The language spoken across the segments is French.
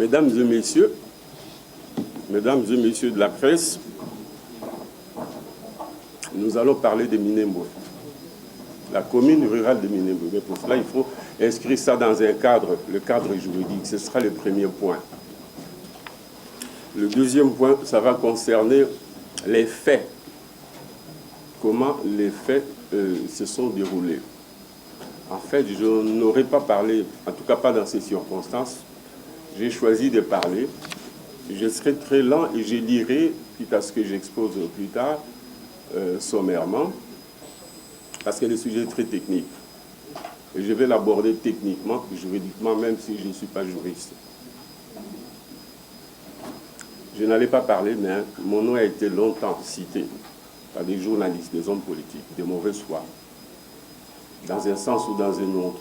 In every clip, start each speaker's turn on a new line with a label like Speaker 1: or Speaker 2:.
Speaker 1: Mesdames et messieurs de la presse, nous allons parler de Minembwe, la commune rurale de Minembwe. Mais pour cela, il faut inscrire ça dans un cadre, le cadre juridique. Ce sera le premier point. Le deuxième point, ça va concerner les faits. Comment les faits se sont déroulés. En fait, je n'aurais pas parlé, en tout cas pas dans ces circonstances. J'ai choisi de parler. Je serai très lent et je lirai, quitte à ce que j'expose plus tard, sommairement, parce que le sujet est très technique. Et je vais l'aborder techniquement, juridiquement, même si je ne suis pas juriste. Je n'allais pas parler, mais mon nom a été longtemps cité par des journalistes, des hommes politiques, de mauvaise foi, dans un sens ou dans un autre.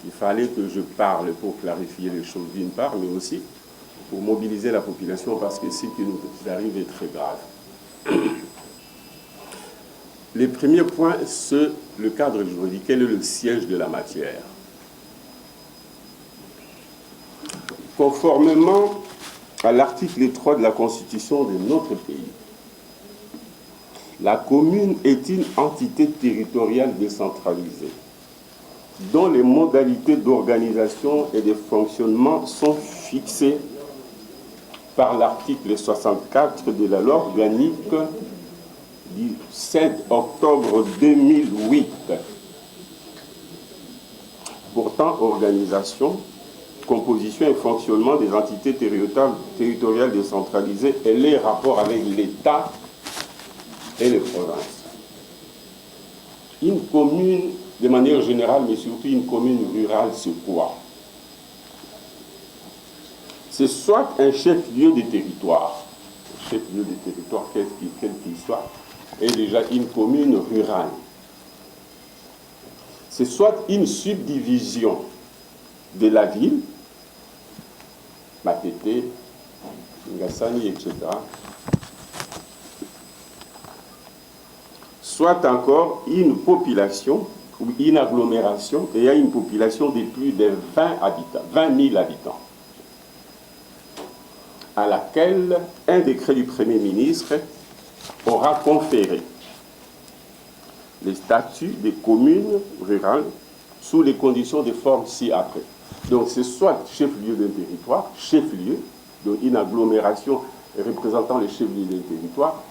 Speaker 1: Il fallait que je parle pour clarifier les choses d'une part, mais aussi pour mobiliser la population, parce que ce qui nous arrive est très grave. Les premiers points, c'est le cadre juridique. Quel est le siège de la matière? Conformément à l'article 3 de la Constitution de notre pays, la commune est une entité territoriale décentralisée, dont les modalités d'organisation et de fonctionnement sont fixées par l'article 64 de la loi organique du 7 octobre 2008. Portant organisation, composition et fonctionnement des entités territoriales décentralisées et les rapports avec l'État et les provinces. Une commune, de manière générale, mais surtout une commune rurale, c'est quoi? C'est soit un chef-lieu de territoire, chef-lieu de territoire, quel qu'il soit, est déjà une commune rurale. C'est soit une subdivision de la ville, Matete, Ngassani, etc., soit encore une population ou une agglomération ayant une population de plus de 20 000 habitants, à laquelle un décret du Premier ministre aura conféré les statuts des communes rurales sous les conditions de forme ci-après. Donc c'est soit chef-lieu d'un territoire, chef-lieu, donc une agglomération représentant le chef-lieu d'un territoire,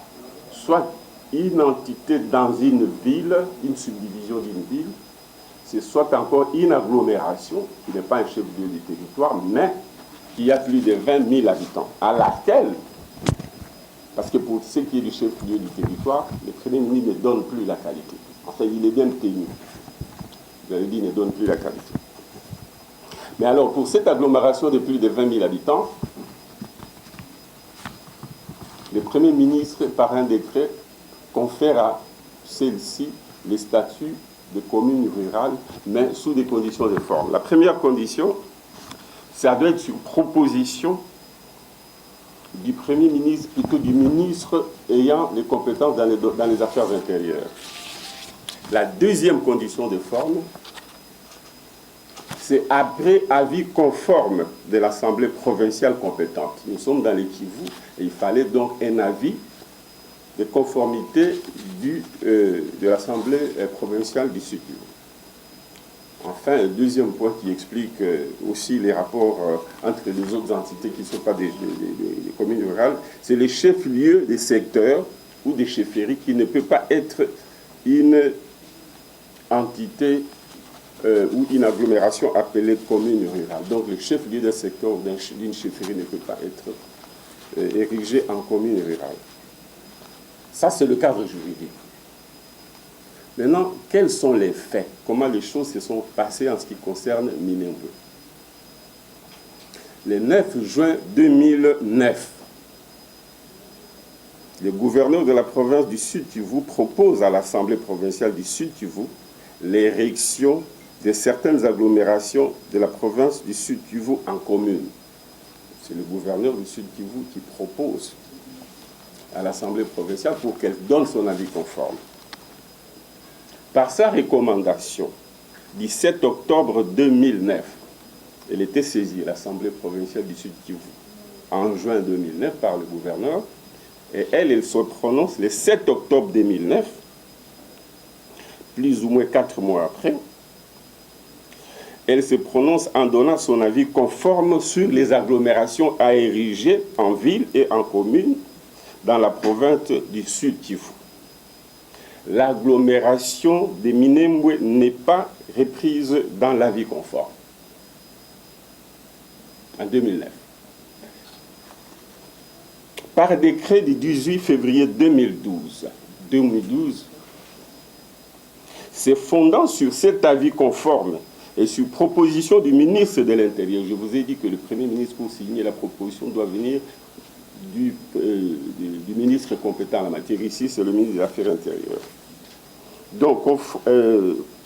Speaker 1: soit une entité dans une ville, une subdivision d'une ville, c'est soit encore une agglomération, qui n'est pas un chef-lieu du territoire, mais qui a plus de 20 000 habitants, à laquelle, parce que pour ce qui est du chef-lieu du territoire, le Premier ministre ne donne plus la qualité. Enfin, il est bien tenu. Vous avez dit, il ne donne plus la qualité. Mais alors, pour cette agglomération de plus de 20 000 habitants, le Premier ministre, par un décret, confère à celle-ci les statuts de communes rurales, mais sous des conditions de forme. La première condition, ça doit être sur proposition du Premier ministre, plutôt du ministre ayant les compétences dans les affaires intérieures. La deuxième condition de forme, c'est après avis conforme de l'Assemblée provinciale compétente. Nous sommes dans les Kivu et il fallait donc un avis de conformité de l'Assemblée provinciale du Sud. Enfin, un deuxième point qui explique aussi les rapports entre les autres entités qui ne sont pas des communes rurales, c'est les chefs-lieux des secteurs ou des chefferies qui ne peut pas être une entité ou une agglomération appelée commune rurale. Donc le chef-lieu d'un secteur ou d'une chefferie ne peut pas être érigé en commune rurale. Ça, c'est le cadre juridique. Maintenant, quels sont les faits? Comment les choses se sont passées en ce qui concerne Minembwe? Le 9 juin 2009, le gouverneur de la province du Sud-Kivu propose à l'Assemblée provinciale du Sud-Kivu l'érection de certaines agglomérations de la province du Sud-Kivu en commune. C'est le gouverneur du Sud-Kivu qui propose à l'Assemblée provinciale pour qu'elle donne son avis conforme. Par sa recommandation du 7 octobre 2009, Elle était saisie, l'Assemblée provinciale du Sud Kivu, en juin 2009 par le gouverneur. Et elle se prononce le 7 octobre 2009, plus ou moins 4 mois après. Elle se prononce en donnant son avis conforme sur les agglomérations à ériger en ville et en commune dans la province du Sud Kivu. L'agglomération de Minembwe n'est pas reprise dans l'avis conforme en 2009. Par décret du 18 février 2012, se fondant sur cet avis conforme et sur proposition du ministre de l'Intérieur, je vous ai dit que le Premier ministre, pour signer la proposition, doit venir du ministre compétent en la matière. Ici, c'est le ministre des Affaires intérieures. Donc,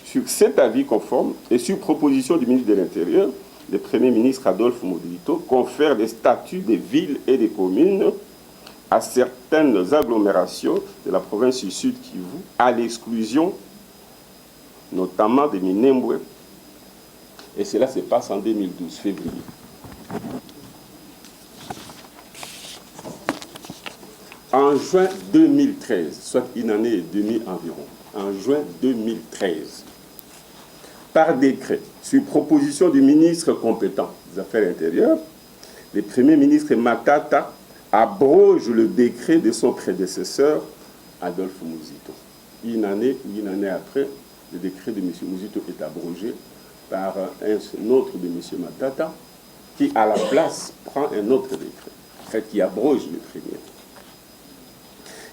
Speaker 1: sur cet avis conforme et sur proposition du ministre de l'Intérieur, le Premier ministre Adolphe Modito confère des statuts des villes et des communes à certaines agglomérations de la province du Sud Kivu, à l'exclusion notamment de Minembwe. Et cela se passe en 2012, février. En juin 2013, soit une année et demie environ, en juin 2013, par décret, sur proposition du ministre compétent des Affaires intérieures, le Premier ministre Matata abroge le décret de son prédécesseur, Adolphe Muzito. Une année après, le décret de M. Muzito est abrogé par un autre de M. Matata, qui à la place prend un autre décret, en fait, qui abroge le premier.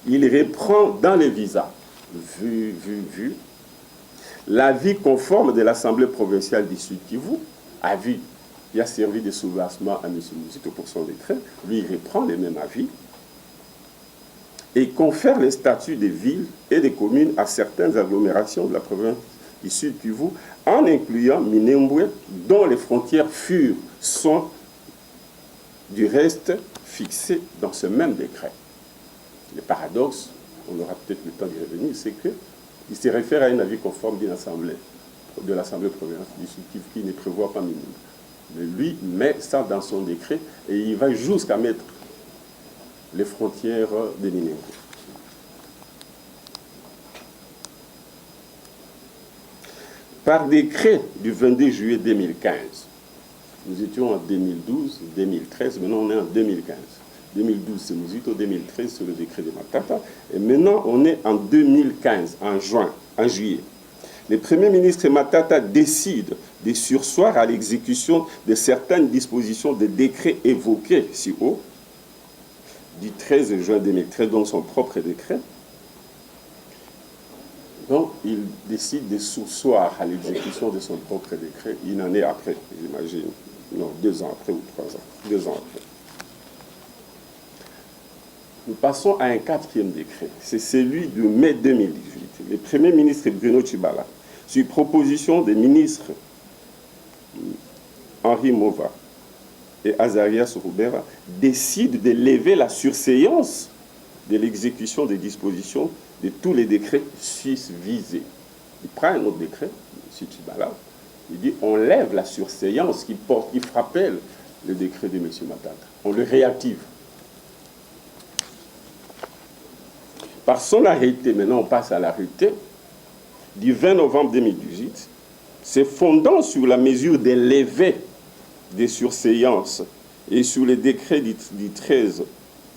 Speaker 1: Il reprend dans les visas, vu, l'avis conforme de l'Assemblée provinciale du Sud Kivu, avis qui a servi de soubassement à M. Muzito pour son décret, lui il reprend les mêmes avis et confère les statuts des villes et des communes à certaines agglomérations de la province du Sud Kivu, en incluant Minembwe, dont les frontières sont du reste fixées dans ce même décret. Le paradoxe, on aura peut-être le temps d'y revenir, c'est qu'il se réfère à un avis conforme d'une assemblée, de l'Assemblée provinciale du Sud Kivu qui ne prévoit pas Minembwe. Mais lui met ça dans son décret et il va jusqu'à mettre les frontières de Minembwe. Par décret du 22 juillet 2015, nous étions en 2012, 2013, maintenant on est en 2015. 2012 c'est Muzito, 2013 c'est le décret de Matata, et maintenant on est en 2015, en juillet. Le Premier ministre Matata décide de surseoir à l'exécution de certaines dispositions des décrets évoqués si haut, du 13 juin 2013, donc son propre décret. Donc, il décide de surseoir à l'exécution de son propre décret une année après, j'imagine. Non, 2 ans après ou 3 ans. 2 ans après. Nous passons à un 4e décret. C'est celui de mai 2018. Le Premier ministre Bruno Tshibala, sur proposition des ministres Henri Mova et Azarias Roubera, décide de lever la surséance de l'exécution des dispositions de tous les décrets visés. Il prend un autre décret, M. Tshibala, il dit on lève la surséance qui frappelle le décret de M. Matata. On le réactive. Par son arrêté, maintenant on passe à l'arrêté, du 20 novembre 2018, se fondant sur la mesure des levées des surséances et sur le décret du 13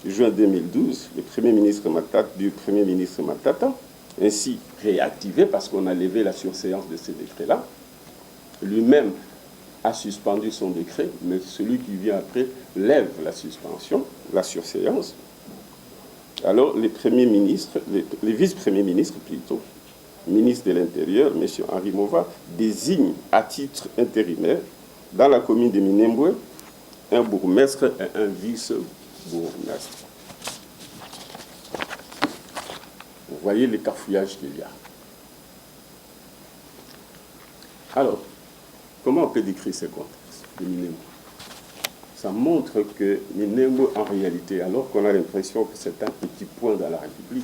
Speaker 1: juin 2012, le Premier ministre Matata, ainsi réactivé parce qu'on a levé la surséance de ces décrets-là, lui-même a suspendu son décret, mais celui qui vient après lève la suspension, la surséance. Alors les premiers ministres, les vice-premiers ministres plutôt, ministre de l'Intérieur, M. Henri Mova, désigne à titre intérimaire dans la commune de Minembwe un bourgmestre et un vice-bourgmestre. Vous voyez les cafouillages qu'il y a. Alors, comment on peut décrire ce contexte de Minembwe? Ça montre que Minembwe, en réalité, alors qu'on a l'impression que c'est un petit point dans la République,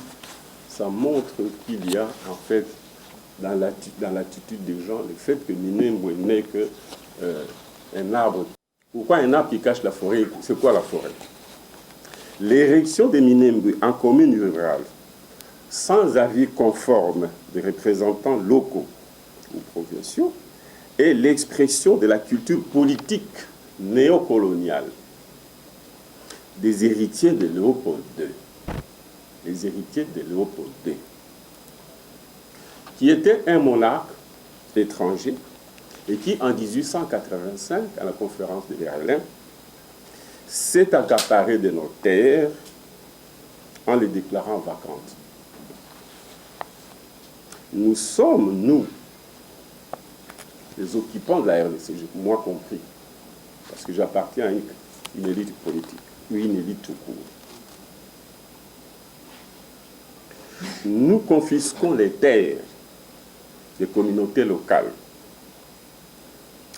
Speaker 1: ça montre qu'il y a, en fait, dans l'attitude des gens, le fait que Minembwe n'est que un arbre. Pourquoi un arbre qui cache la forêt? C'est quoi la forêt? L'érection des Minembwe en commune rurale, sans avis conforme des représentants locaux ou provinciaux, est l'expression de la culture politique néocoloniale des héritiers de Léopold II. Les héritiers de Léopold II, qui était un monarque étranger et qui, en 1885, à la conférence de Berlin, s'est accaparé de nos terres en les déclarant vacantes. Nous sommes, nous, les occupants de la RDC, moi compris, parce que j'appartiens à une élite politique, ou une élite tout court. Nous confisquons les terres des communautés locales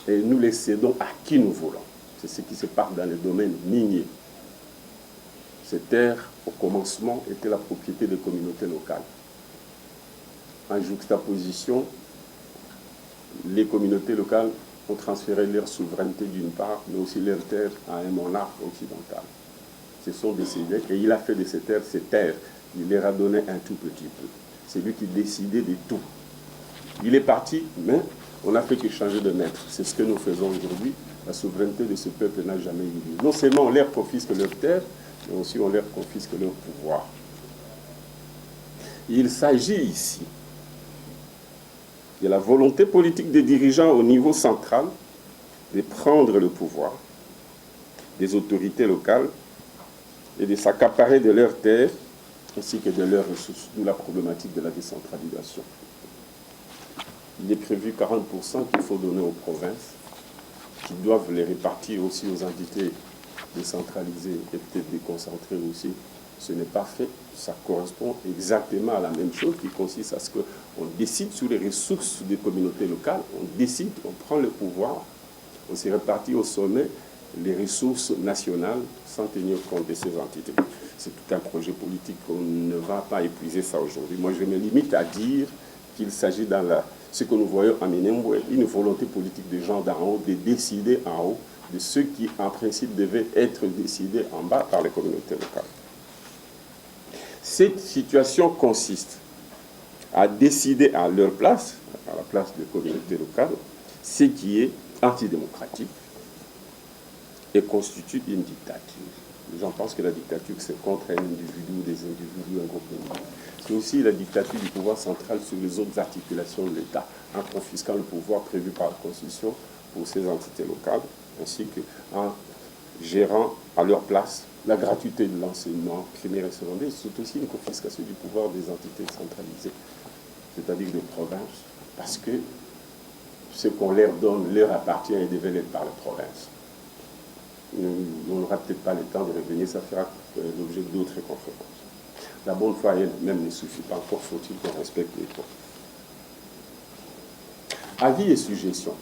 Speaker 1: et nous les cédons à qui nous voulons. C'est ce qui se passe dans le domaine minier. Ces terres, au commencement, étaient la propriété des communautés locales. En juxtaposition, les communautés locales ont transféré leur souveraineté d'une part, mais aussi leurs terres à un monarque occidental. Ce sont décédés et il a fait de ces terres, il leur a donné un tout petit peu. C'est lui qui décidait de tout. Il est parti, mais on n'a fait que changer de maître. C'est ce que nous faisons aujourd'hui. La souveraineté de ce peuple n'a jamais eu lieu. Non seulement on leur confisque leurs terres, mais aussi on leur confisque leur pouvoir. Il s'agit ici de la volonté politique des dirigeants au niveau central de prendre le pouvoir des autorités locales et de s'accaparer de leurs terres ainsi que de leurs ressources, d'où la problématique de la décentralisation. Il est prévu 40% qu'il faut donner aux provinces, qui doivent les répartir aussi aux entités décentralisées et peut-être déconcentrées aussi. Ce n'est pas fait. Ça correspond exactement à la même chose qui consiste à ce qu'on décide sur les ressources des communautés locales, on décide, on prend le pouvoir, on se répartit au sommet les ressources nationales sans tenir compte de ces entités. C'est tout un projet politique, on ne va pas épuiser ça aujourd'hui. Moi, je me limite à dire qu'il s'agit dans ce que nous voyons à Minembwe, une volonté politique des gens d'en haut, de décider en haut de ce qui, en principe, devait être décidé en bas par les communautés locales. Cette situation consiste à décider à leur place, à la place des communautés locales, ce qui est antidémocratique et constitue une dictature. Les gens pensent que la dictature, c'est contre un individu ou des individus, un groupe de monde. C'est aussi la dictature du pouvoir central sur les autres articulations de l'État, en confisquant le pouvoir prévu par la Constitution pour ces entités locales, ainsi qu'en gérant à leur place la gratuité de l'enseignement primaire et secondaire. C'est aussi une confiscation du pouvoir des entités centralisées, c'est-à-dire des provinces, parce que ce qu'on leur donne leur appartient et devait l'être par les provinces. On n'aura peut-être pas le temps de revenir, ça fera l'objet d'autres conférences. La bonne foi elle-même ne suffit pas, encore faut-il qu'on respecte les points. Avis et suggestions.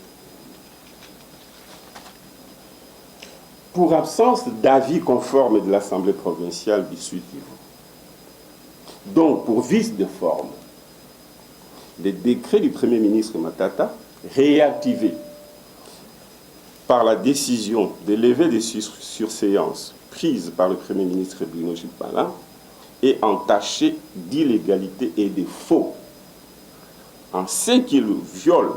Speaker 1: Pour absence d'avis conforme de l'Assemblée provinciale du Sud-Kivu, donc pour vice de forme, les décrets du Premier ministre Matata, réactivés par la décision de lever des surséances prises par le Premier ministre Bruno Djibala et entachées d'illégalité et de faux, en ce qu'il viole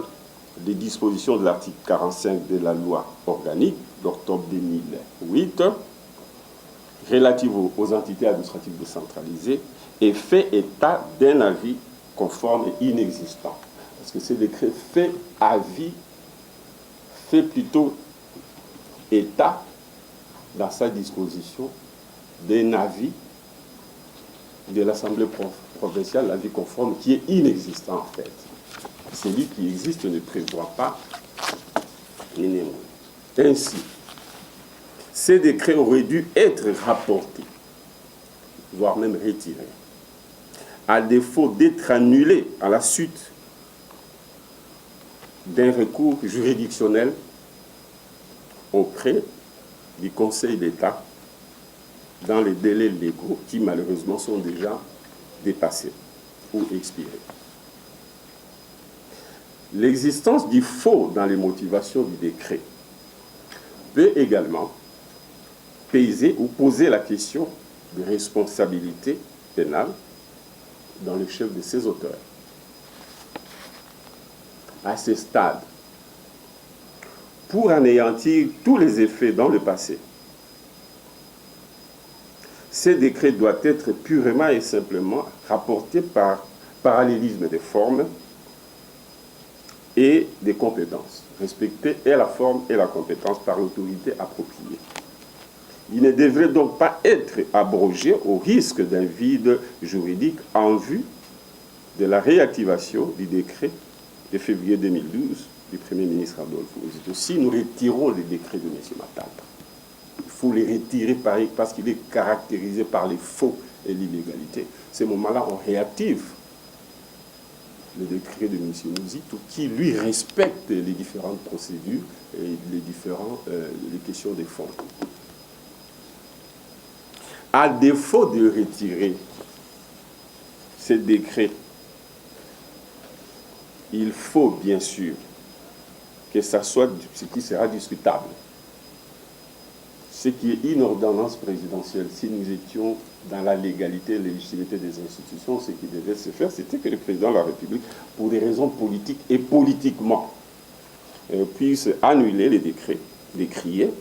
Speaker 1: les dispositions de l'article 45 de la loi organique d'octobre 2008 relative aux entités administratives décentralisées et fait état d'un avis conforme et inexistant. Parce que ce décret fait avis, fait plutôt état dans sa disposition d'un avis de l'Assemblée provinciale, l'avis conforme, qui est inexistant en fait. Celui qui existe ne prévoit pas Minembwe. Ainsi, ces décrets auraient dû être rapportés, voire même retirés, à défaut d'être annulés à la suite d'un recours juridictionnel auprès du Conseil d'État dans les délais légaux qui malheureusement sont déjà dépassés ou expirés. L'existence du faux dans les motivations du décret peut également peser ou poser la question de responsabilité pénale dans le chef de ses auteurs. À ce stade, pour anéantir tous les effets dans le passé, ces décrets doivent être purement et simplement rapportés par parallélisme des formes et des compétences. Respecter et la forme et la compétence par l'autorité appropriée. Il ne devrait donc pas être abrogé au risque d'un vide juridique en vue de la réactivation du décret de février 2012 du Premier ministre Adolphe Muzito. Si nous retirons les décrets de M. Matata, il faut les retirer parce qu'il est caractérisé par les faux et l'illégalité. À ce moment-là, on réactive le décret de M. Muzito qui, lui, respecte les différentes procédures et les questions des fonds. À défaut de retirer ces décrets, il faut bien sûr que ça soit ce qui sera discutable. Ce qui est une ordonnance présidentielle, si nous étions dans la légalité et la légitimité des institutions, ce qui devait se faire, c'était que le président de la République, pour des raisons politiques et politiquement, puisse annuler les décrets, les crier,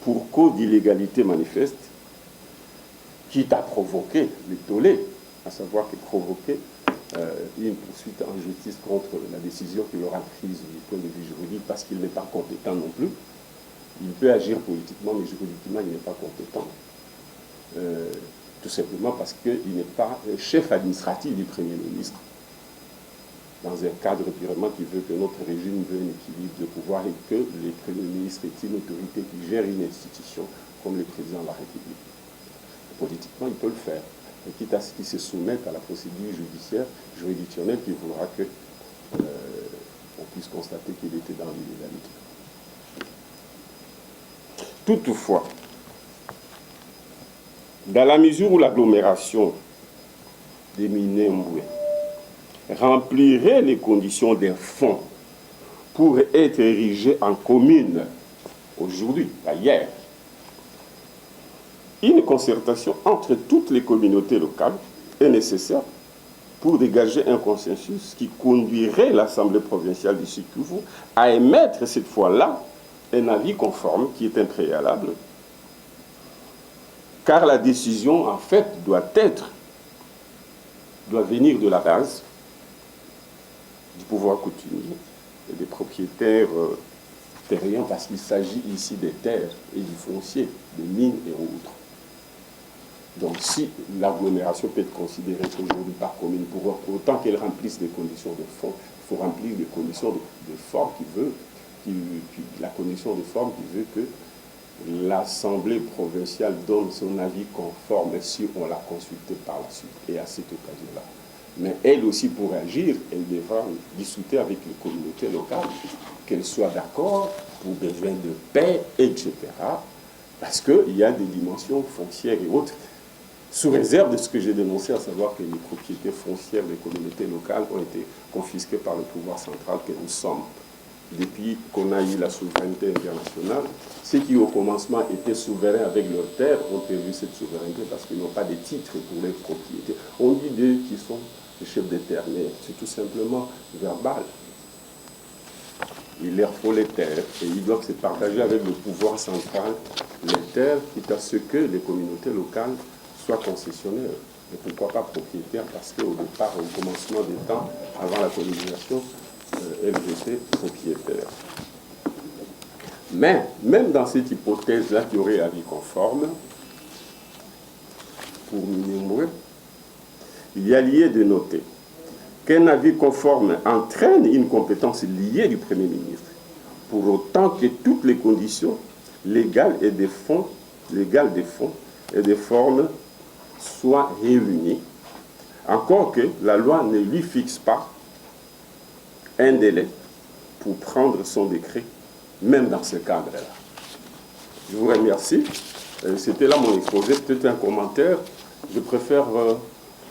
Speaker 1: pour cause d'illégalité manifeste, quitte à provoquer le tollé, à savoir que provoquer une poursuite en justice contre la décision qu'il aura prise du point de vue juridique, parce qu'il n'est pas compétent non plus. Il peut agir politiquement, mais juridiquement, il n'est pas compétent. Tout simplement parce qu'il n'est pas chef administratif du Premier ministre, dans un cadre purement qui veut que notre régime veut un équilibre de pouvoir et que le Premier ministre est une autorité qui gère une institution comme le président de la République. Politiquement, il peut le faire. Et quitte à ce qu'il se soumette à la procédure judiciaire, juridictionnelle, qui voudra que on puisse constater qu'il était dans l'illégalité. Toutefois, dans la mesure où l'agglomération des Minembwe remplirait les conditions des fonds pour être érigée en commune aujourd'hui, pas hier, une concertation entre toutes les communautés locales est nécessaire pour dégager un consensus qui conduirait l'Assemblée provinciale du Sud-Kivu à émettre cette fois-là un avis conforme qui est un préalable, car la décision, en fait, doit venir de la base du pouvoir coutumier et des propriétaires terriens, parce qu'il s'agit ici des terres et du foncier, des mines et autres. Donc si l'agglomération peut être considérée aujourd'hui par commune, pour autant qu'elle remplisse les conditions de fond, il faut remplir les conditions de forme la condition de forme qui veut que l'Assemblée provinciale donne son avis conforme si on l'a consulté par la suite, et à cette occasion-là. Mais elle aussi, pour agir, elle devra discuter avec les communautés locales, qu'elles soient d'accord pour besoin de paix, etc. Parce qu'il y a des dimensions foncières et autres, sous réserve de ce que j'ai dénoncé, à savoir que les propriétés foncières des communautés locales ont été confisquées par le pouvoir central que nous sommes. Depuis qu'on a eu la souveraineté internationale, ceux qui au commencement étaient souverains avec leurs terres ont perdu cette souveraineté parce qu'ils n'ont pas de titres pour les propriétés. On dit d'eux qui sont les chefs des terres, mais c'est tout simplement verbal. Il leur faut les terres et ils doivent se partager avec le pouvoir central les terres, quitte à ce que les communautés locales soient concessionnaires. Et pourquoi pas propriétaires, parce qu'au départ, au commencement des temps, avant la colonisation, elles étaient propriétaires. Mais, même dans cette hypothèse-là, qui aurait avis conforme, pour Minembwe, il y a lieu de noter qu'un avis conforme entraîne une compétence liée du Premier ministre, pour autant que toutes les conditions légales et des fonds et des formes soient réunies, encore que la loi ne lui fixe pas un délai pour prendre son décret, même dans ce cadre-là. Je vous remercie. C'était là mon exposé. Peut-être un commentaire. Je préfère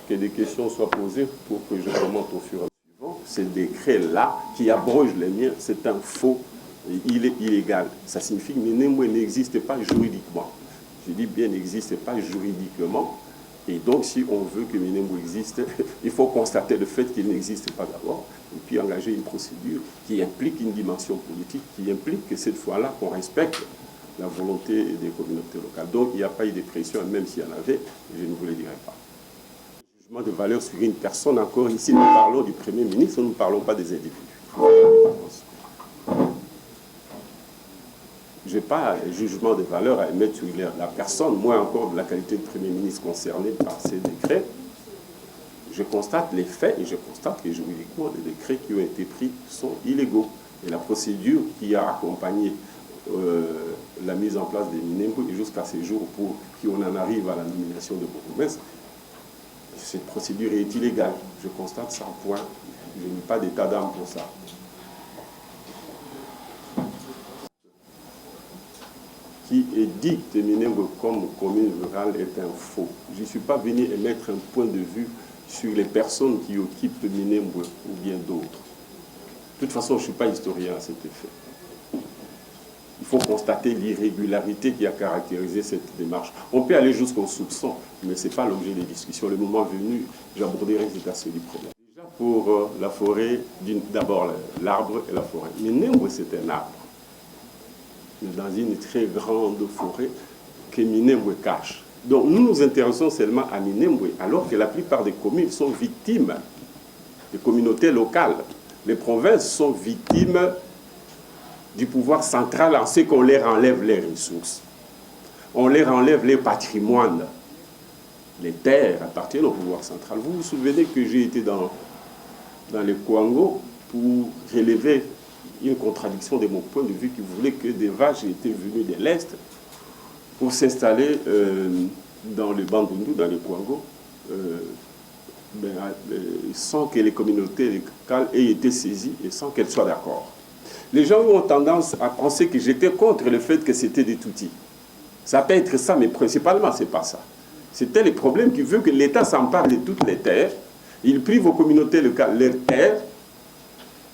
Speaker 1: que des questions soient posées pour que je commente au fur et à mesure. Ce décret-là, qui abroge les miens, c'est un faux il est illégal. Ça signifie que Minembwe n'existe pas juridiquement. Je dis bien n'existe pas juridiquement. Et donc, si on veut que Minembwe existe, il faut constater le fait qu'il n'existe pas d'abord, et puis engager une procédure qui implique une dimension politique, qui implique que cette fois-là, qu'on respecte la volonté des communautés locales. Donc, il n'y a pas eu de pression, même s'il y en avait, je ne vous le dirai pas. Jugement de valeur sur une personne, encore ici, nous parlons du Premier ministre, nous ne parlons pas des individus. Je n'ai pas un jugement de valeur à émettre sur la personne, moins encore de la qualité de Premier ministre concerné par ces décrets. Je constate les faits et je constate que juridiquement, les décrets qui ont été pris sont illégaux. Et la procédure qui a accompagné la mise en place des Minembwe jusqu'à ces jours pour qu'on en arrive à la nomination de bourgmestre, cette procédure est illégale. Je constate ça, point. Je n'ai pas d'état d'âme pour ça. Qui édicte Minembwe comme commune rurale est un faux. Je ne suis pas venu émettre un point de vue sur les personnes qui occupent Minembwe ou bien d'autres. De toute façon, je ne suis pas historien à cet effet. Il faut constater l'irrégularité qui a caractérisé cette démarche. On peut aller jusqu'au soupçon, mais ce n'est pas l'objet des discussions. Le moment venu, j'aborderai cet aspect du problème. Déjà pour la forêt, d'abord l'arbre et la forêt. Minembwe, c'est un arbre. Dans une très grande forêt que Minembwe cache. Donc nous nous intéressons seulement à Minembwe, alors que la plupart des communes sont victimes des communautés locales. Les provinces sont victimes du pouvoir central en ce qu'on leur enlève les ressources. On leur enlève les patrimoines. Les terres appartiennent au pouvoir central. Vous vous souvenez que j'ai été dans les Kwango pour relever une contradiction de mon point de vue qui voulait que des vaches étaient venues de l'Est pour s'installer dans le Bandundu, dans le Kwango, sans que les communautés locales aient été saisies et sans qu'elles soient d'accord. Les gens ont tendance à penser que j'étais contre le fait que c'était des toutis. Ça peut être ça, mais principalement, ce n'est pas ça. C'était le problème qui veut que l'État s'empare de toutes les terres, il prive aux communautés locales leurs terres,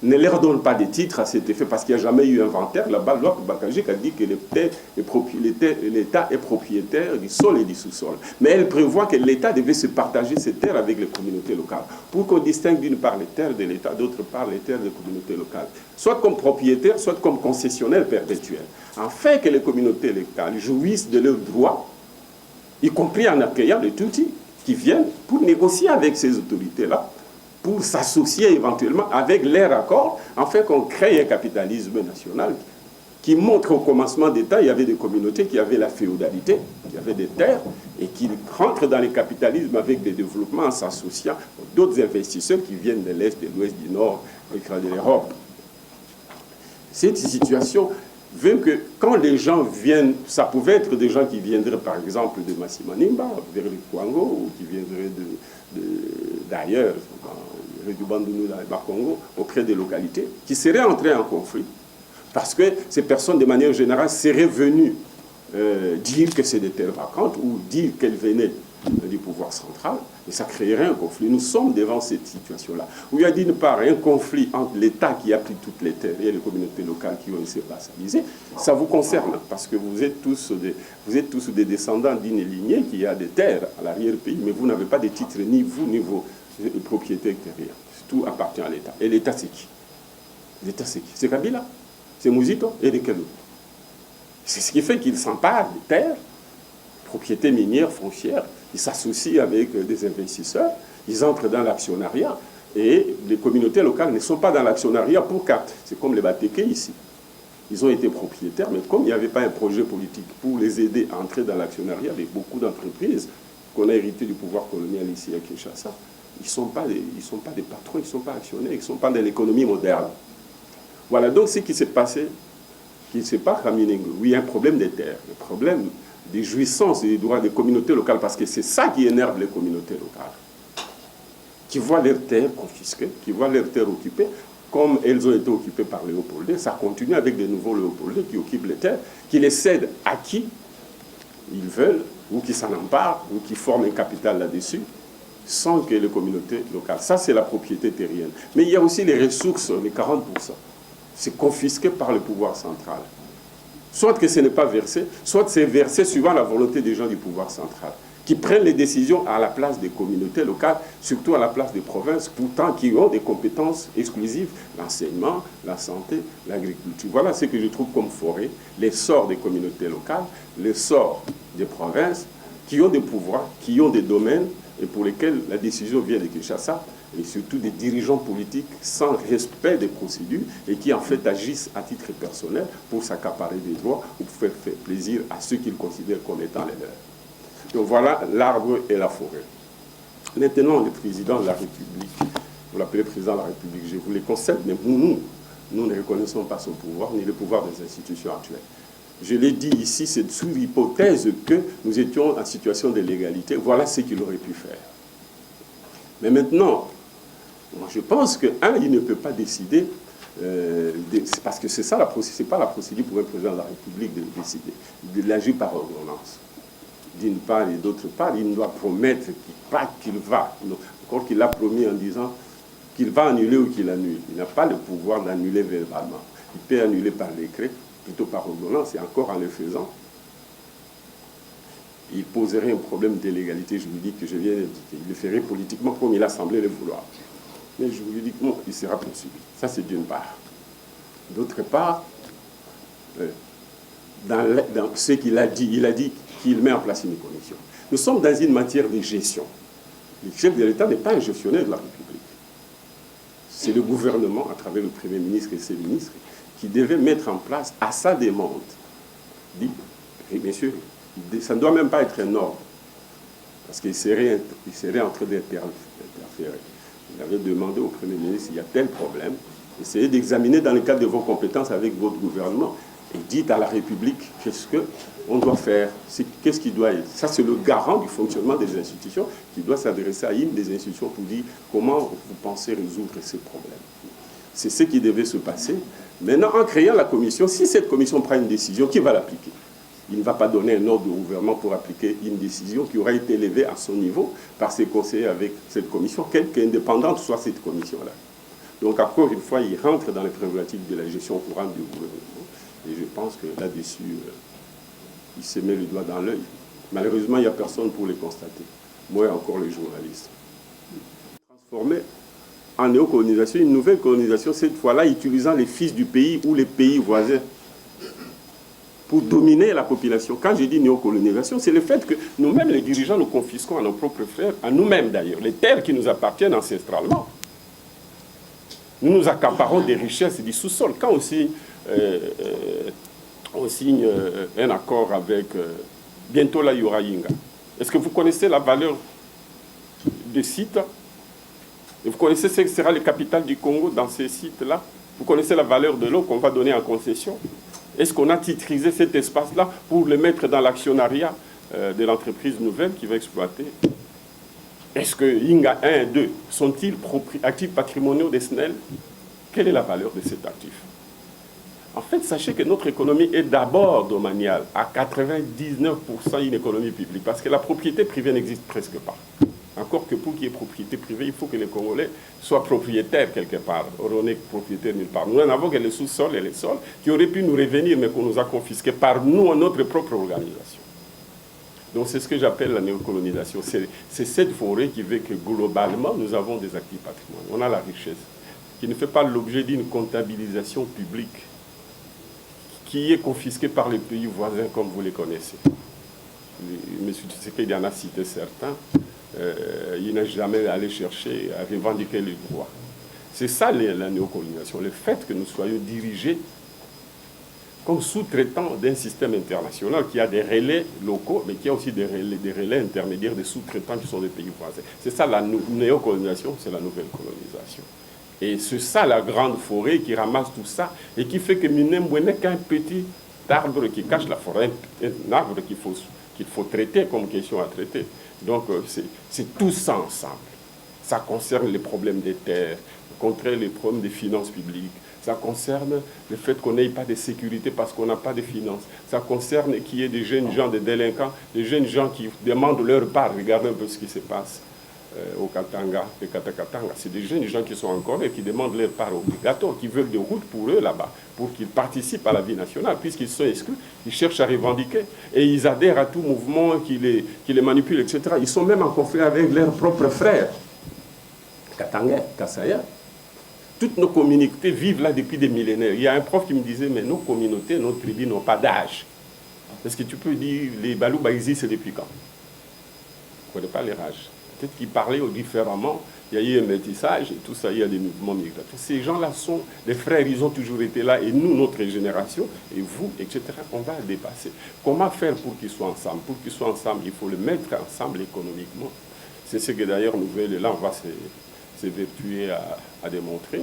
Speaker 1: ne leur donne pas de titres à cet effet, parce qu'il n'y a jamais eu inventaire. Là-bas, Lok Bakajik a dit que l'État est propriétaire du sol et du sous-sol. Mais elle prévoit que l'État devait se partager ces terres avec les communautés locales, pour qu'on distingue d'une part les terres de l'État, d'autre part les terres des communautés locales, soit comme propriétaires, soit comme concessionnaires perpétuels, afin que les communautés locales jouissent de leurs droits, y compris en accueillant les Tutsis qui viennent pour négocier avec ces autorités-là, pour s'associer éventuellement avec leur accord, afin qu'on crée un capitalisme national qui montre au commencement des temps, il y avait des communautés qui avaient la féodalité, qui avaient des terres, et qui rentrent dans le capitalisme avec des développements en s'associant d'autres investisseurs qui viennent de l'Est, de l'Ouest, du Nord, de l'Europe. Cette situation veut que quand les gens viennent, ça pouvait être des gens qui viendraient par exemple de Massimanimba, vers le Kwango, ou qui viendraient d'ailleurs, du Bandundu, Congo, auprès des localités, qui seraient entrés en conflit, parce que ces personnes, de manière générale, seraient venues dire que c'est des terres vacantes, ou dire qu'elles venaient du pouvoir central, et ça créerait un conflit. Nous sommes devant cette situation-là, où il y a d'une part un conflit entre l'État qui a pris toutes les terres et les communautés locales qui ont été vassalisées. Ça vous concerne, parce que vous êtes tous des descendants d'une lignée qui a des terres à l'arrière-pays, mais vous n'avez pas de titres, ni vous, ni vos propriétés extérieures. Tout appartient à l'État. Et l'État, c'est qui? L'État, c'est qui? C'est Kabila, c'est Mouzito et de quel autre? C'est ce qui fait qu'ils s'emparent des terres, propriétés minières, foncières, ils s'associent avec des investisseurs, ils entrent dans l'actionnariat, et les communautés locales ne sont pas dans l'actionnariat pour quatre. C'est comme les Batéké ici. Ils ont été propriétaires, mais comme il n'y avait pas un projet politique pour les aider à entrer dans l'actionnariat avec beaucoup d'entreprises qu'on a hérité du pouvoir colonial ici à Kinshasa, ils ne sont pas des patrons, ils ne sont pas actionnaires, ils ne sont pas dans l'économie moderne. Voilà donc ce qui s'est passé, qui se passe à Minembwe. Oui, il y a un problème des terres, un problème des jouissances et des droits des communautés locales, parce que c'est ça qui énerve les communautés locales, qui voient leurs terres confisquées, qui voient leurs terres occupées, comme elles ont été occupées par les Léopoldais. Ça continue avec de nouveaux Léopoldais qui occupent les terres, qui les cèdent à qui ils veulent, ou qui s'en emparent, ou qui forment un capital là-dessus, sans que les communautés locales. Ça, c'est la propriété terrienne. Mais il y a aussi les ressources, les 40%. c'est confisqué par le pouvoir central. Soit que ce n'est pas versé, soit c'est versé suivant la volonté des gens du pouvoir central, qui prennent les décisions à la place des communautés locales, surtout à la place des provinces, pourtant qui ont des compétences exclusives, l'enseignement, la santé, l'agriculture. Voilà ce que je trouve comme forêt, l'essor des communautés locales, l'essor des provinces, qui ont des pouvoirs, qui ont des domaines, et pour lesquels la décision vient de Kinshasa, et surtout des dirigeants politiques sans respect des procédures et qui en fait agissent à titre personnel pour s'accaparer des droits ou pour faire plaisir à ceux qu'ils considèrent comme étant les leurs. Donc voilà l'arbre et la forêt. Maintenant, le président de la République, vous l'appelez président de la République, je vous les concède, mais nous ne reconnaissons pas son pouvoir ni le pouvoir des institutions actuelles. Je l'ai dit ici, c'est sous l'hypothèse que nous étions en situation de légalité. Voilà ce qu'il aurait pu faire. Mais maintenant, moi je pense que, il ne peut pas décider, parce que c'est ça la procédure, c'est pas la procédure pour un président de la République de décider, de l'agir par ordonnance. D'une part et d'autre part, il doit promettre qu'il va, encore qu'il l'a promis en disant qu'il va annuler ou qu'il annule. Il n'a pas le pouvoir d'annuler verbalement. Il peut annuler par décret, plutôt par ordonnance, et encore en le faisant, il poserait un problème d'illégalité juridique que je viens d'indiquer. Il le ferait politiquement comme il a semblé le vouloir. Mais juridiquement, il sera poursuivi. Ça, c'est d'une part. D'autre part, dans ce qu'il a dit, il a dit qu'il met en place une commission. Nous sommes dans une matière de gestion. Le chef de l'État n'est pas un gestionnaire de la République. C'est le gouvernement, à travers le Premier ministre et ses ministres, qui devait mettre en place, à sa demande, dit, et messieurs, ça ne doit même pas être un ordre, parce qu'il serait en train d'interférer. Il avait demandé au Premier ministre, il y a tel problème, essayez d'examiner dans le cadre de vos compétences avec votre gouvernement, et dites à la République qu'est-ce qu'on doit faire, qu'est-ce qui doit être. Ça, c'est le garant du fonctionnement des institutions qui doit s'adresser à une des institutions pour dire comment vous pensez résoudre ces problèmes. C'est ce qui devait se passer. Maintenant, en créant la commission, si cette commission prend une décision, qui va l'appliquer? Il ne va pas donner un ordre au gouvernement pour appliquer une décision qui aura été élevée à son niveau par ses conseillers avec cette commission, quelque indépendante soit cette commission-là. Donc, encore une fois, il rentre dans les prérogatives de la gestion courante du gouvernement. Et je pense que là-dessus, il se met le doigt dans l'œil. Malheureusement, il n'y a personne pour les constater. Moi et encore les journalistes. Transformer en néocolonisation, une nouvelle colonisation, cette fois-là, utilisant les fils du pays ou les pays voisins pour dominer la population. Quand je dis néocolonisation, c'est le fait que nous-mêmes, les dirigeants, nous confisquons à nos propres frères, à nous-mêmes d'ailleurs, les terres qui nous appartiennent ancestralement. Nous nous accaparons des richesses du sous-sol. Quand on signe un accord avec... bientôt là, il y aura Yinga. Est-ce que vous connaissez la valeur des sites? Et vous connaissez ce que sera le capital du Congo dans ces sites-là? Vous connaissez la valeur de l'eau qu'on va donner en concession? Est-ce qu'on a titrisé cet espace-là pour le mettre dans l'actionnariat de l'entreprise nouvelle qui va exploiter? Est-ce que Yinga 1 et 2 sont-ils actifs patrimoniaux des SNEL? Quelle est la valeur de cet actif? En fait, sachez que notre économie est d'abord domaniale, à 99% une économie publique, parce que la propriété privée n'existe presque pas. Encore que pour qu'il y ait propriété privée, il faut que les Congolais soient propriétaires quelque part. On n'est propriétaire nulle part. Nous n'en avons que les sous-sols et les sols qui auraient pu nous revenir, mais qu'on nous a confisqués par nous, notre propre organisation. Donc c'est ce que j'appelle la néocolonisation. C'est cette forêt qui veut que globalement, nous avons des actifs patrimoniaux. On a la richesse qui ne fait pas l'objet d'une comptabilisation publique qui est confisquée par les pays voisins comme vous les connaissez. M. Tshisekedi en a cité certains. Il n'a jamais allé chercher à revendiquer les droits. C'est ça la néocolonisation, le fait que nous soyons dirigés comme sous-traitants d'un système international qui a des relais locaux, mais qui a aussi des relais intermédiaires, des sous-traitants qui sont des pays voisins. C'est ça la néocolonisation, c'est la nouvelle colonisation. Et c'est ça la grande forêt qui ramasse tout ça et qui fait que Minembwe n'est qu'un petit arbre qui cache la forêt, un arbre qu'il faut traiter comme question à traiter. Donc c'est tout ça ensemble. Ça concerne les problèmes des terres, contrer les problèmes des finances publiques. Ça concerne le fait qu'on n'ait pas de sécurité parce qu'on n'a pas de finances. Ça concerne qu'il y ait des jeunes gens, des délinquants, des jeunes gens qui demandent leur part. Regardez un peu ce qui se passe au Katanga, le Katakatanga. C'est des jeunes gens qui sont encore et qui demandent leur part obligatoire, qui veulent des routes pour eux là-bas, pour qu'ils participent à la vie nationale, puisqu'ils sont exclus, ils cherchent à revendiquer. Et ils adhèrent à tout mouvement qui les manipule, etc. Ils sont même en conflit avec leurs propres frères. Katanga, Kassaya. Toutes nos communautés vivent là depuis des millénaires. Il y a un prof qui me disait, mais nos communautés, nos tribus n'ont pas d'âge. Est-ce que tu peux dire, les Balouba existent depuis quand? On ne connaît pas leur âge. Peut-être qu'ils parlaient différemment, il y a eu un métissage et tout ça, il y a des mouvements migratoires. Ces gens-là sont des frères, ils ont toujours été là, et nous, notre génération, et vous, etc., on va dépasser. Comment faire pour qu'ils soient ensemble? Pour qu'ils soient ensemble, il faut le mettre ensemble économiquement. C'est ce que d'ailleurs Nouvelle Élan va s'évertuer à démontrer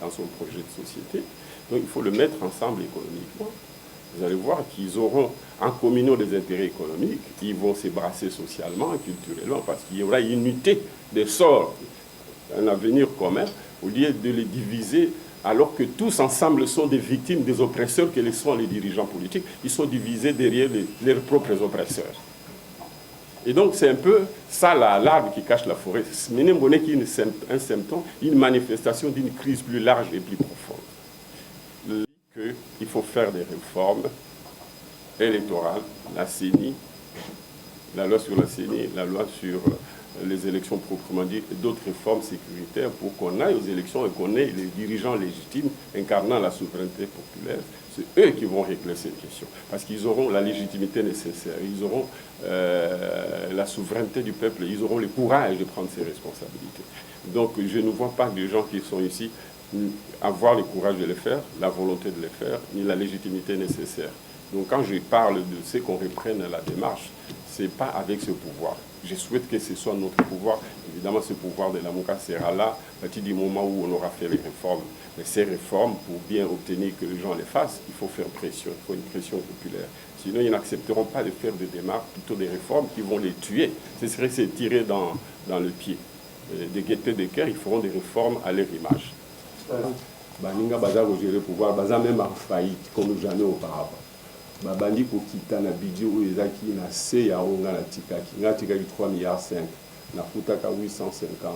Speaker 1: dans son projet de société. Donc il faut le mettre ensemble économiquement. Vous allez voir qu'ils auront en communion des intérêts économiques, ils vont se brasser socialement et culturellement, parce qu'il y aura une unité des sorts, un avenir commun, au lieu de les diviser, alors que tous ensemble sont des victimes des oppresseurs que sont les dirigeants politiques. Ils sont divisés derrière leurs propres oppresseurs. Et donc c'est un peu ça l'arbre qui cache la forêt. C'est un symptôme, une manifestation d'une crise plus large et plus profonde. Il faut faire des réformes électorales, la CENI, la loi sur la CENI, la loi sur les élections proprement dites, et d'autres réformes sécuritaires pour qu'on aille aux élections et qu'on ait les dirigeants légitimes incarnant la souveraineté populaire. C'est eux qui vont régler cette question, parce qu'ils auront la légitimité nécessaire, ils auront la souveraineté du peuple, ils auront le courage de prendre ses responsabilités. Donc je ne vois pas des gens qui sont ici avoir le courage de le faire, la volonté de le faire, ni la légitimité nécessaire. Donc quand je parle de ce qu'on reprenne la démarche, ce n'est pas avec ce pouvoir. Je souhaite que ce soit notre pouvoir. Évidemment, ce pouvoir de l'AMOCA sera là à partir du moment où on aura fait les réformes. Mais ces réformes, pour bien obtenir que les gens les fassent, il faut faire pression, il faut une pression populaire. Sinon, ils n'accepteront pas de faire des démarches, plutôt des réformes qui vont les tuer. Ce serait se tirer dans le pied. Des gaietés de cœur, ils feront des réformes à leur image. Baninga baza gérer le pouvoir, baza même en faillite comme jamais auparavant. Babandi kokita na budget où ezaki na se ya onga na tikaki, na tikaki 3,5 milliards, na futaka 850,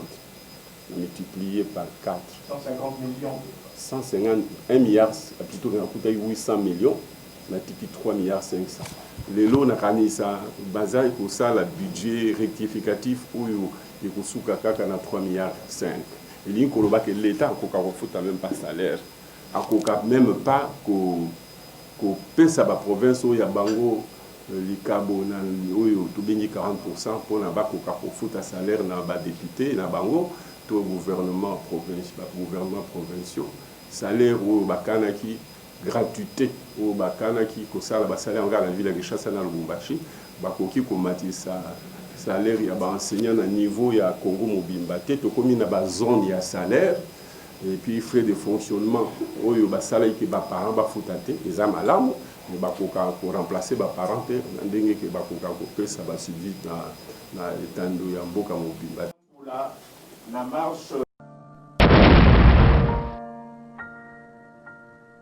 Speaker 1: na multiplié par 4.
Speaker 2: 150 millions.
Speaker 1: 151 milliards, plutôt na futaki 800 millions, na tiki 3,5 milliards. Les lots na kanisa baza ikosa la budget rectificatif oyo ikosuka kaka na 3,5 milliards. Il y a que l'État n'a même pas salaire, n'a même pas que pesa la province où il y a bango likabo na oyo to bengi 40% pour na ba ko futa salaire na ba député na bango to gouvernement provincial salaire ou bakanaki gratuité ou bakanaki ko sala ba salaire en la ville de Kinshasa na Lubumbashi bakoki ko matisa salaire ya ba enseignant na niveau ya Congo Mobimba te to komi na ba zone ya salaire et puis frais de fonctionnement oyo ba salaire ki ba parents ba futate eza malamu mais ba koka ko remplacer ba parents te ndenge ke ba koka ko pesa ba subit na etando ya mboka Mobimba
Speaker 2: na marche